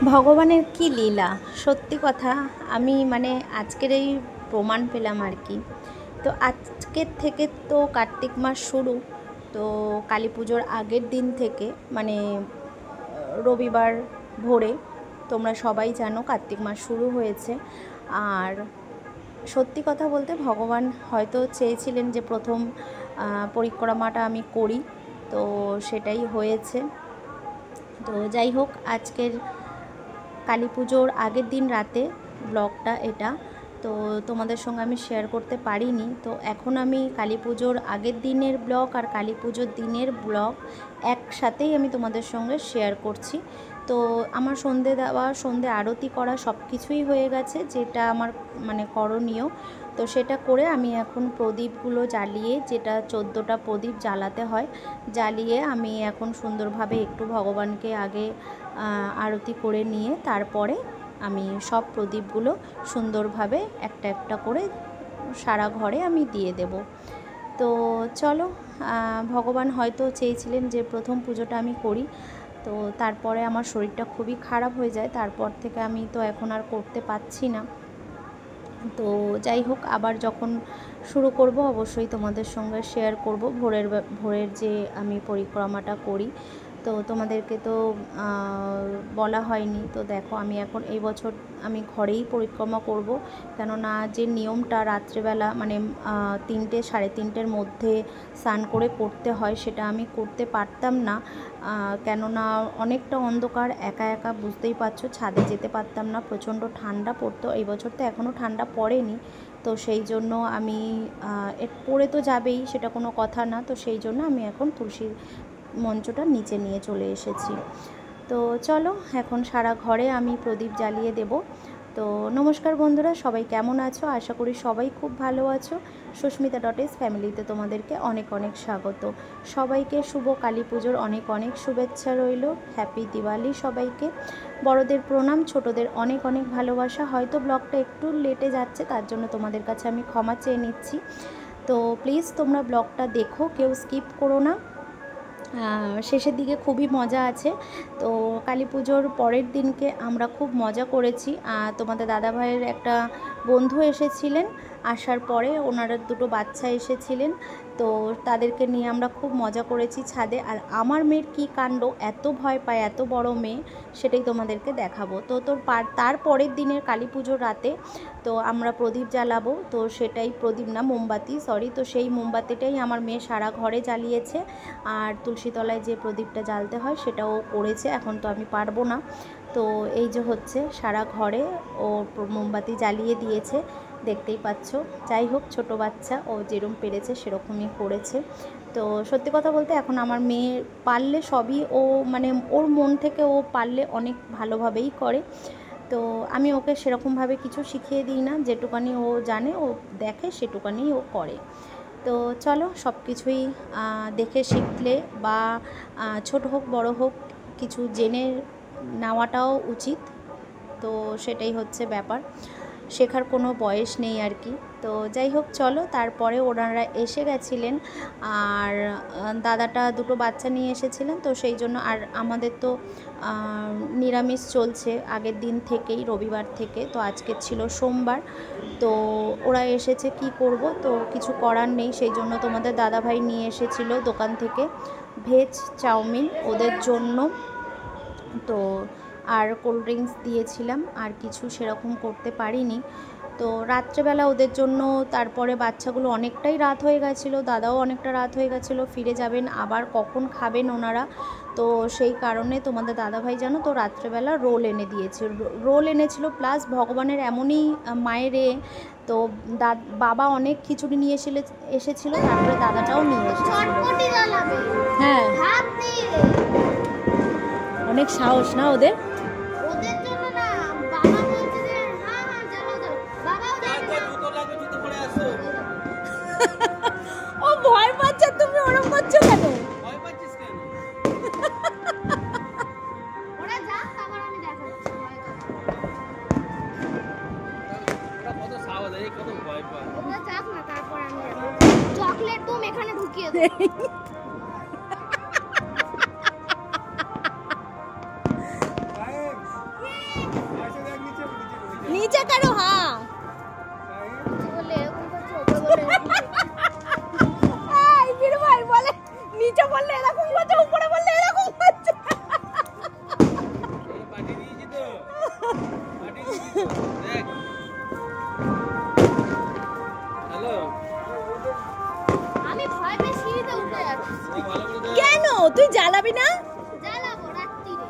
ভগবানের কি লীলা, সত্যি কথা। আমি আজকের এই প্রমাণ পেলাম আর কি। তো আজকের থেকে তো কার্তিক মাস শুরু। তো কালী পুজোর আগের দিন থেকে রবিবার ভোরে তোমরা সবাই জানো কার্তিক মাস শুরু হয়েছে। আর সত্যি কথা বলতে ভগবান হয়তো চেয়েছিলেন যে প্রথম পরিক্রমাটা আমি করি, তো সেটাই হয়েছে। তো যাই হোক, আজকের কালী পুজোর আগের দিন রাতে ব্লগটা এটা, তো তোমাদের সঙ্গে আমি শেয়ার করতে পারিনি। তো এখন আমি কালী পুজোর আগের দিনের ব্লগ আর কালী পুজোর দিনের ব্লগ একসাথেই আমি তোমাদের সঙ্গে শেয়ার করছি। তো আমার সন্ধে দেওয়া, সন্ধে আরতি করা সব কিছুই হয়ে গেছে, যেটা আমার করণীয়। তো সেটা করে আমি এখন প্রদীপগুলো জ্বালিয়ে, যেটা 14টা প্রদীপ জ্বালাতে হয়, জ্বালিয়ে আমি এখন সুন্দরভাবে একটু ভগবানকে আগে আরতি করে নিয়ে তারপরে আমি সব প্রদীপগুলো সুন্দরভাবে একটা একটা করে সারা ঘরে আমি দিয়ে দেব। তো চলো, ভগবান হয়তো চেয়েছিলেন যে প্রথম পুজোটা আমি করি। তো তারপরে আমার শরীরটা খুবই খারাপ হয়ে যায়, তারপর থেকে আমি তো এখন আর করতে পারছি না। তো যাই হোক, আবার যখন শুরু করব অবশ্যই তোমাদের সঙ্গে শেয়ার করব ভোরের যে আমি পরিক্রমাটা করি। তো তোমাদেরকে তো বলা হয়নি। তো দেখো, আমি এখন এই বছর আমি ঘরেই পরিক্রমা করব, কেননা যে নিয়মটা রাত্রেবেলা 3টে সাড়ে 3টের মধ্যে স্নান করে করতে হয়, সেটা আমি করতে পারতাম না। কেননা অনেকটা অন্ধকার, একা একা বুঝতেই পারছো, ছাদে যেতে পারতাম না, প্রচণ্ড ঠান্ডা পড়তো। এই বছর তো এখনও ঠান্ডা পড়েনি, তো সেই জন্য আমি পড়ে তো যাবেই, সেটা কোনো কথা না। তো সেই জন্য আমি এখন তুলসীর মঞ্চটা নিচে নিয়ে চলে এসেছি। তো চলো, এখন সারা ঘরে আমি প্রদীপ জ্বালিয়ে দেব। তো নমস্কার বন্ধুরা, সবাই কেমন আছো? আশা করি সবাই খুব ভালো আছো। সুস্মিতা.is ফ্যামিলিতে তোমাদেরকে অনেক অনেক স্বাগত। সবাইকে শুভ কালী পুজোর অনেক অনেক শুভেচ্ছা রইল। হ্যাপি দিওয়ালি সবাইকে। বড়দের প্রণাম, ছোটদের অনেক অনেক ভালোবাসা। হয়তো ব্লগটা একটু লেটে যাচ্ছে, তার জন্য তোমাদের কাছে আমি ক্ষমা চেয়ে নিচ্ছি। তো প্লিজ তোমরা ব্লগটা দেখো, কেউ স্কিপ করো না। শেষের দিকে খুবই মজা আছে। তো কালী পুজোর পরের দিনকে আমরা খুব মজা করেছি। তোমাদের দাদাভাইয়ের একটা বন্ধু এসেছিলেন, আসার পরে ওনারা দুটো বাচ্চা এসেছিলেন, তো তাদেরকে নিয়ে আমরা খুব মজা করেছি ছাদে। আর আমার মেয়ের কী কাণ্ড, এত ভয় পায়, এত বড় মেয়ে, সেটাই তোমাদেরকে দেখাবো। তো তার পরের দিনের কালী পুজোর রাতে তো আমরা প্রদীপ জ্বালাবো, তো সেটাই প্রদীপ না, মোমবাতি, সরি। তো সেই মোমবাতিটাই আমার মেয়ে সারা ঘরে জ্বালিয়েছে। আর তুলসীতলায় যে প্রদীপটা জ্বালতে হয় সেটাও করেছে, এখন তো আমি পারবো না। তো এই যে হচ্ছে, সারা ঘরে ও মোমবাতি জ্বালিয়ে দিয়েছে, দেখতেই পাচ্ছ। যাই হোক, ছোটো বাচ্চা, ও যেরকম পেরেছে সেরকমই করেছে। তো সত্যি কথা বলতে এখন আমার মেয়ে পারলে সবই ও ওর মন থেকে ও পারলে অনেক ভালোভাবেই করে। তো আমি ওকে সেরকমভাবে কিছু শিখিয়ে দিই না, যেটুকানি ও জানে, ও দেখে সেটুকানি ও করে। তো চলো, সব কিছুই দেখে শিখলে বা ছোট হোক বড় হোক, কিছু জেনে নেওয়াটাও উচিত। তো সেটাই হচ্ছে ব্যাপার, শেখার কোনো বয়স নেই আর কি। তো যাই হোক, চলো, তারপরে ওনারা এসে গেছিলেন, আর দাদাটা দুটো বাচ্চা নিয়ে এসেছিলেন। তো সেই জন্য, আর আমাদের তো নিরামিষ চলছে আগের দিন থেকেই, রবিবার থেকে। তো আজকে ছিল সোমবার। তো ওরা এসেছে, কি করব, তো কিছু করার নেই। সেই জন্য তোমাদের দাদাভাই নিয়ে এসেছিল দোকান থেকে ভেজ চাউমিন ওদের জন্য, তো আর কোল্ড ড্রিঙ্কস দিয়েছিলাম, আর কিছু সেরকম করতে পারিনি। তো রাত্রেবেলা ওদের জন্য, তারপরে বাচ্চাগুলো অনেকটাই রাত হয়ে গেছিলো, দাদাও অনেকটা রাত হয়ে গেছিলো, ফিরে যাবেন, আবার কখন খাবেন ওনারা। তো সেই কারণে তোমাদের দাদাভাই জানো তো রাত্রেবেলা রোল এনে দিয়েছে, রোল এনেছিল, প্লাস ভগবানের এমনই মায়ের তো বাবা অনেক খিচুড়ি নিয়ে এসেছিলো, তারপরে দাদাটাও নিয়ে এসেছিল। হ্যাঁ, অনেক সাহস না ওদের। ও ভয় পাচ্ছে, তুমি ওরকম করছো কেন? চকলেট তুমি এখানে ঢুকিয়ে দাও। করো হ্যাঁ বলে এরকম করছে ওপরে বলে এরকম করছে। এই বীর ভাই বলে নিচে বললে এরকম করছে উপরে বললে এরকম করছে পাটি দিয়েছি তো পাটি দিয়েছি তো দেখ হ্যালো আমি ভয় পেয়ে সিঁড়িতে উঠে যাচ্ছি তুই ভালো করে দেখ কেন তুই জ্বালাবি না জ্বালাবো রাত্রিরে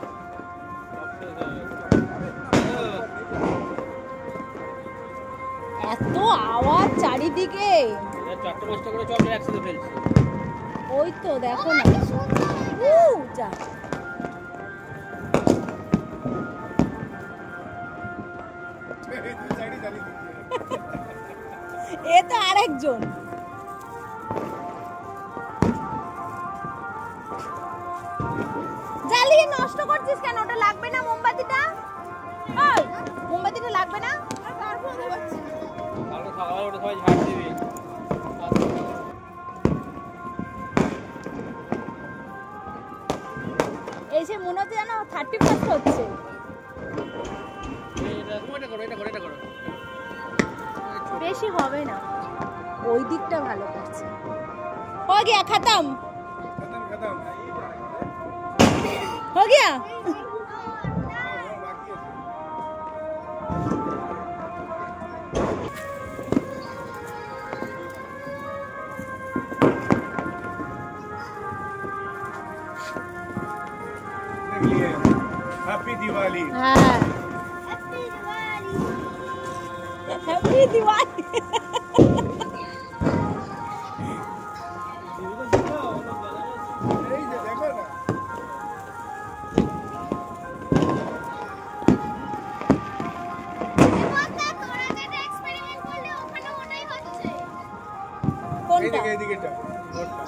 এত আওয়াজ চারিদিকে চারটে পাঁচটা করে চকলেট একসাথে ফেলছি ওই তো দেখো না কি সুন্দর যা এ তো আরেকজন জ্বালিয়ে নষ্ট করছিস কেন ওটা লাগবে না মোমবাতিটা ওই মোমবাতিটা লাগবে না কালকে সকালে উঠে সবাই ঝাড় দিবি এসে মনে হচ্ছে যেন 31 হচ্ছে এটা করো বেশি হবে না ওই দিকটা ভালো করছে हो गया खत्म हो गया हैप्पी दिवाली हाँ हैप्पी दिवाली हैप्पी दिवाली এই যে দেখো না বলতে তোরা যেটা এক্সপেরিমেন্ট করলে ওখানে ওটাই হচ্ছে কোনটা এইদিকে এটা ওটা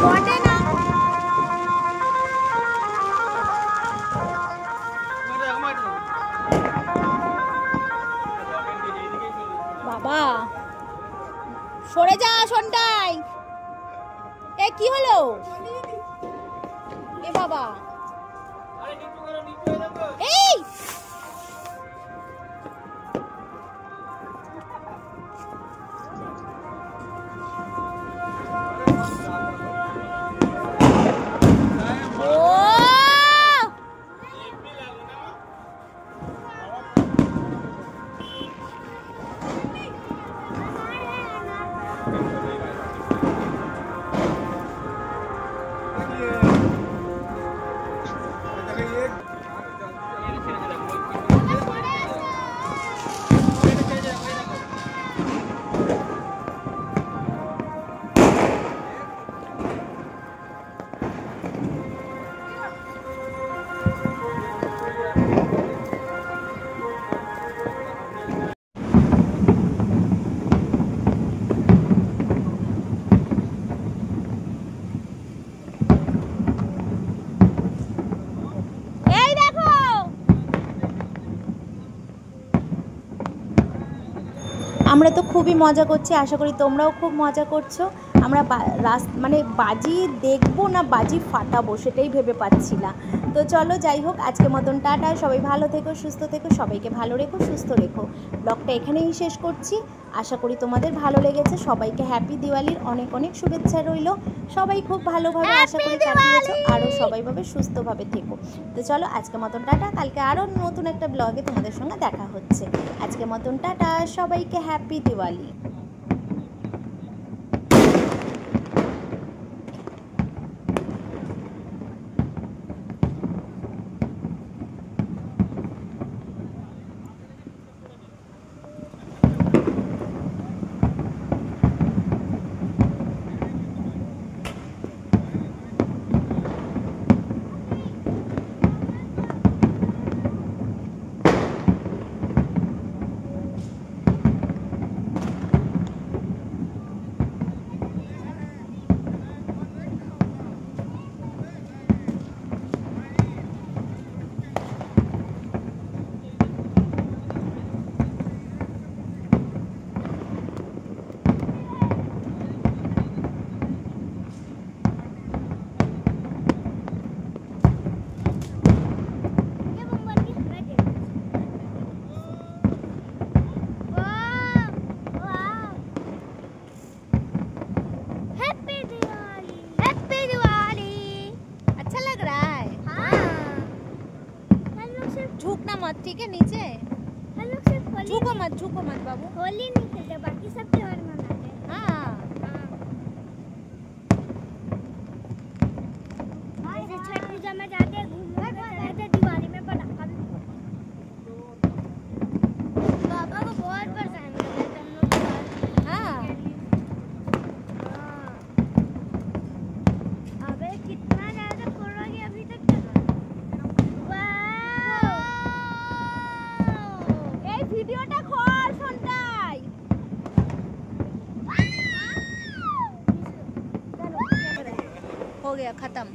বটে না বাবা সরে যা শোনটাই এ কি হলো এ বাবা এই ও देखिए এই দেখো আমরা তো খুবই মজা করছি আশা করি তোমরাও খুব মজা করছো আমরা মানে বাজি দেখবো না বাজি ফাটাবো সেটাই ভেবে পাচ্ছি না তো চলো যাই হোক আজকে মতন টাটা সবাই ভালো থেকো সুস্থ থেকো সবাইকে ভালো রেখো সুস্থ রেখো ব্লগটা এখানেই শেষ করছি আশা করি তোমাদের ভালো লেগেছে সবাইকে হ্যাপি দিওয়ালির অনেক অনেক শুভেচ্ছা রইল সবাই খুব ভালোভাবে আশা করি কাটিয়েছো আরও সবাইভাবে সুস্থভাবে থেকো তো চলো আজকে মতন টাটা কালকে আরও নতুন একটা ব্লগে তোমাদের সঙ্গে দেখা হচ্ছে আজকে মতন টাটা সবাইকে হ্যাপি দিওয়ালি के नीचे हम लोग सिर्फ झुको मत बाबू। होली नहीं खेलते, बाकी सब त्योहार मनाते हैं। हाँ जैसे छठ पूजा में जाते हैं, घूमने जाते हैं, दिवाली में पटाखा भी पापा को बहुत परेशान करते हैं हम लोग हाँ अबे कितना ज्यादा फोड़ोगे अभी तक এই ভিডিওটা খোল সন্তাই। हो गया खत्म।